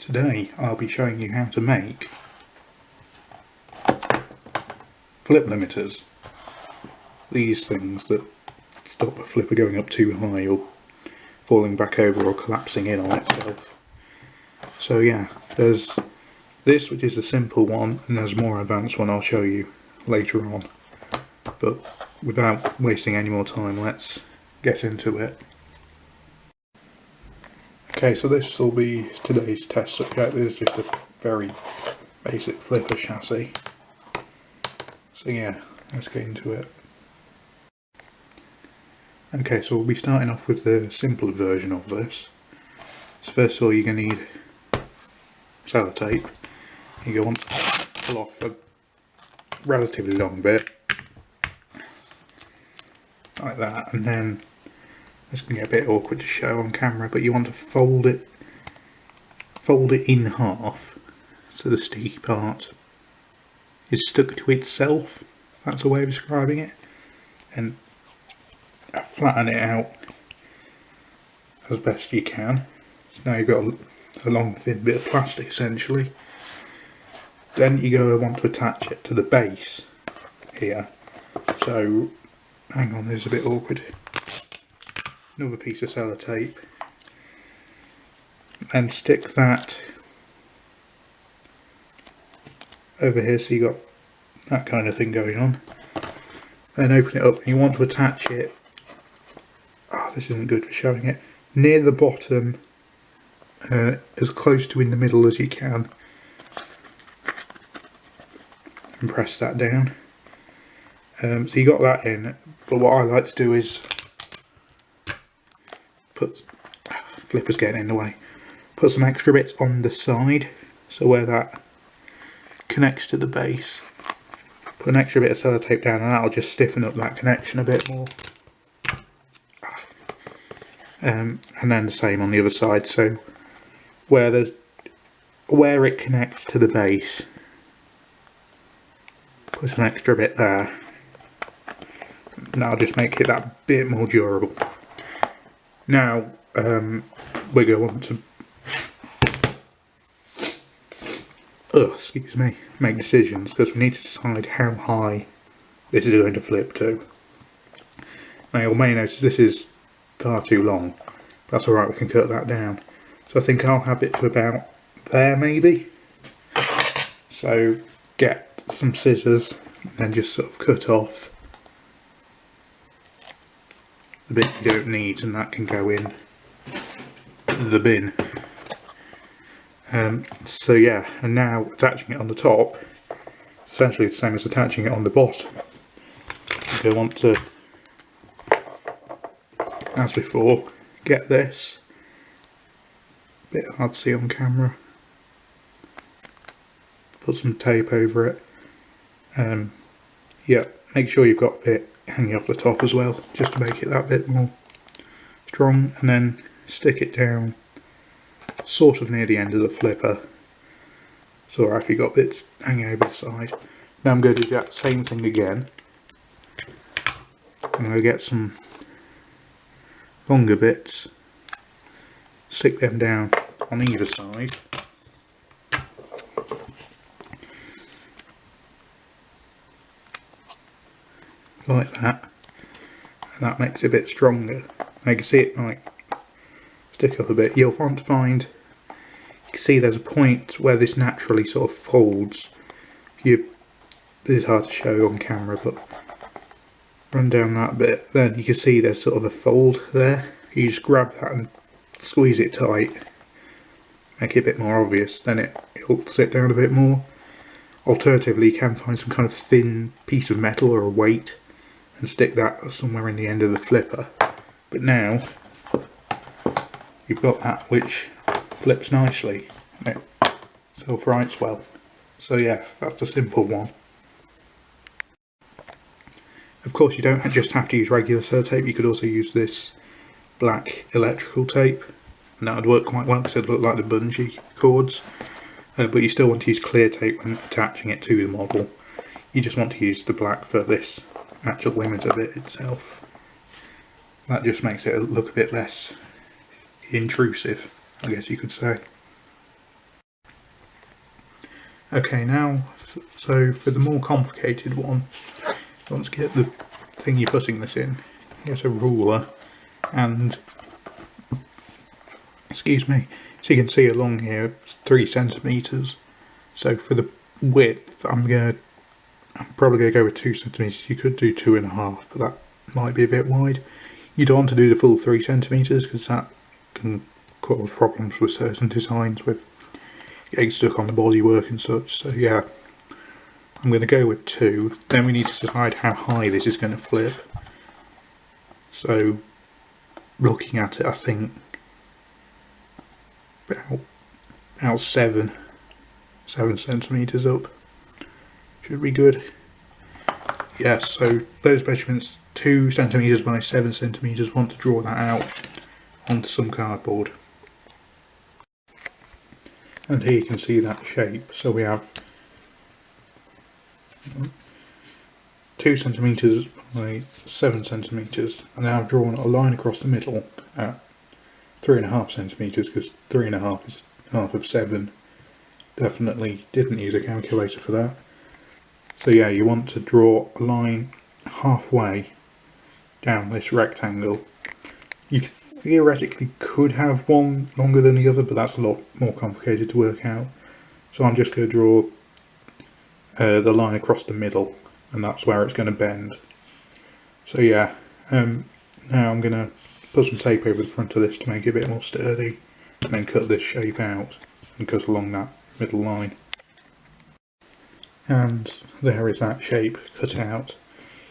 Today I'll be showing you how to make flip limiters. These things that stop a flipper going up too high or falling back over or collapsing in on itself. So yeah, there's this, which is a simple one, and there's a more advanced one I'll show you later on. But without wasting any more time, let's get into it. Okay, so this will be today's test subject. This is just a very basic flipper chassis. So yeah, let's get into it. Okay, so we'll be starting off with the simpler version of this. So first of all, you're going to need sellotape. You want to pull off a relatively long bit, like that, and then it's going to get a bit awkward to show on camera, but you want to fold it in half so the sticky part is stuck to itself. That's a way of describing it. And flatten it out as best you can. So now you've got a long thin bit of plastic essentially. Then you want to attach it to the base here. So hang on, there's a bit awkward. Another piece of sellotape, and stick that over here so you got that kind of thing going on. Then open it up, and you want to attach it, this isn't good for showing it, near the bottom, as close to in the middle as you can, and press that down. So you got that in, but what I like to do is flipper's getting in the way, put some extra bits on the side, so where that connects to the base, put an extra bit of sellotape down, and that'll just stiffen up that connection a bit more. And then the same on the other side, so where it connects to the base, put an extra bit there, and that'll just make it that bit more durable. Now we're going to make decisions, because we need to decide how high this is going to flip to. Now you may notice this is far too long. That's alright, we can cut that down. So I think I'll have it to about there maybe. So get some scissors and then just sort of cut off the bit you don't need, and that can go in the bin. So yeah, and now attaching it on the top, essentially the same as attaching it on the bottom. You want to, as before, get this, a bit hard to see on camera, put some tape over it. Yeah, make sure you've got a bit hanging off the top as well, just to make it that bit more strong, and then stick it down sort of near the end of the flipper. It's alright if you've got bits hanging over the side. Now I'm going to do that same thing again. I'm going to get some longer bits, stick them down on either side. Like that, and that makes it a bit stronger. Now you can see it might stick up a bit. You'll want to find, you can see there's a point where this naturally sort of folds. This is hard to show on camera, but run down that bit, then you can see there's sort of a fold there. You just grab that and squeeze it tight, make it a bit more obvious, then it'll sit down a bit more. Alternatively, you can find some kind of thin piece of metal or a weight and stick that somewhere in the end of the flipper. But now you've got that which flips nicely and it self-rights well. So yeah, that's a simple one. Of course, you don't just have to use regular sellotape, you could also use this black electrical tape, and that would work quite well because it would look like the bungee cords. But you still want to use clear tape when attaching it to the model. You just want to use the black for this actual limiter bit itself. That just makes it look a bit less intrusive, I guess you could say. Okay, now, so for the more complicated one, you want to get the thing you're putting this in, get a ruler and, excuse me, so you can see along here it's 3 centimetres. So for the width I'm probably going to go with 2 centimetres. You could do 2.5, but that might be a bit wide. You don't want to do the full 3 centimetres because that can cause problems with certain designs with getting stuck on the bodywork and such. So yeah, I'm going to go with 2. Then we need to decide how high this is going to flip. So looking at it, I think about 7 centimetres up should be good. Yes, so those measurements, 2 centimetres by 7 centimetres, want to draw that out onto some cardboard. And here you can see that shape. So we have 2 centimetres by 7 centimetres, and now I've drawn a line across the middle at 3.5 centimetres because 3.5 is half of 7. Definitely didn't use a calculator for that. So yeah, you want to draw a line halfway down this rectangle. You theoretically could have one longer than the other, but that's a lot more complicated to work out. So I'm just going to draw the line across the middle, and that's where it's going to bend. So yeah, now I'm going to put some tape over the front of this to make it a bit more sturdy, and then cut this shape out and cut along that middle line. And there is that shape cut out.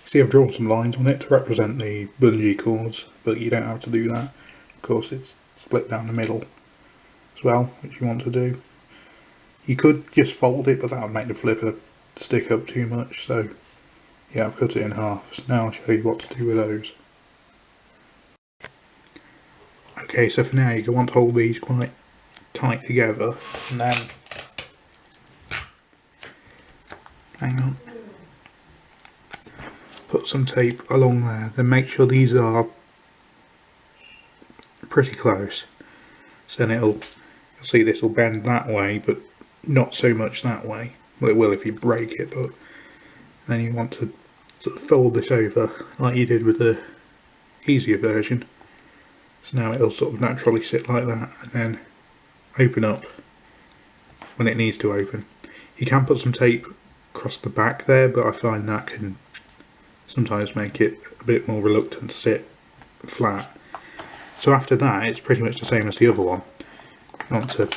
See, I've drawn some lines on it to represent the bungee cords, but you don't have to do that. Of course, it's split down the middle as well, which you want to do. You could just fold it, but that would make the flipper stick up too much, so yeah, I've cut it in half. So now I'll show you what to do with those. Okay, so for now you want to hold these quite tight together, and then hang on, put some tape along there, then make sure these are pretty close. So then you'll see this will bend that way, but not so much that way. Well, it will if you break it, but then you want to sort of fold this over like you did with the easier version. So now it'll sort of naturally sit like that, and then open up when it needs to open. You can put some tape across the back there, but I find that can sometimes make it a bit more reluctant to sit flat. So after that, it's pretty much the same as the other one. You want to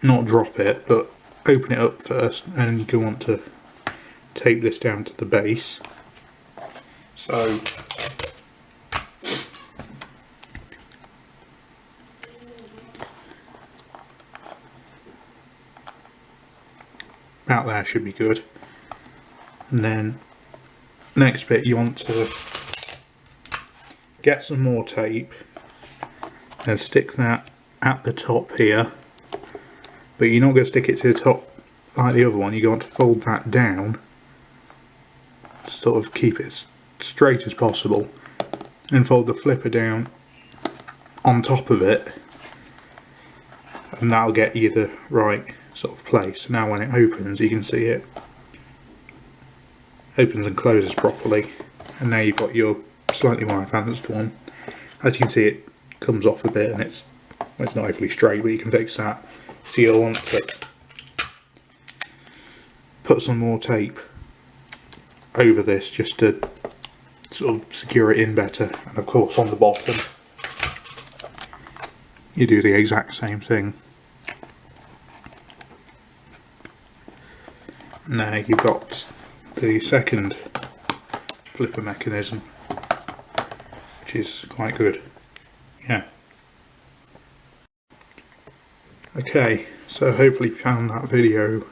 not drop it, but open it up first, and you can want to tape this down to the base. So about there should be good. And then next bit, you want to get some more tape and stick that at the top here, but you're not going to stick it to the top like the other one. You're going to fold that down, sort of keep it as straight as possible, and fold the flipper down on top of it, and that'll get you the right sort of place. Now when it opens, you can see it opens and closes properly, and now you've got your slightly more advanced one. As you can see, it comes off a bit and it's not overly straight, but you can fix that. So you'll want to put some more tape over this just to sort of secure it in better, and of course on the bottom you do the exact same thing. Now you've got the second flipper mechanism, which is quite good. Yeah. Okay, so hopefully you found that video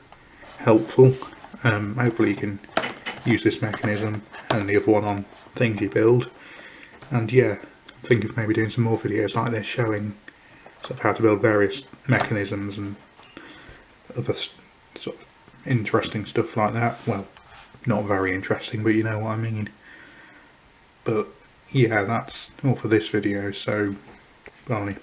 helpful. Hopefully you can use this mechanism and the other one on things you build. And yeah, think of maybe doing some more videos like this showing sort of how to build various mechanisms and other sort of interesting stuff like that. Well, not very interesting, but you know what I mean. But yeah, that's all for this video, so bye.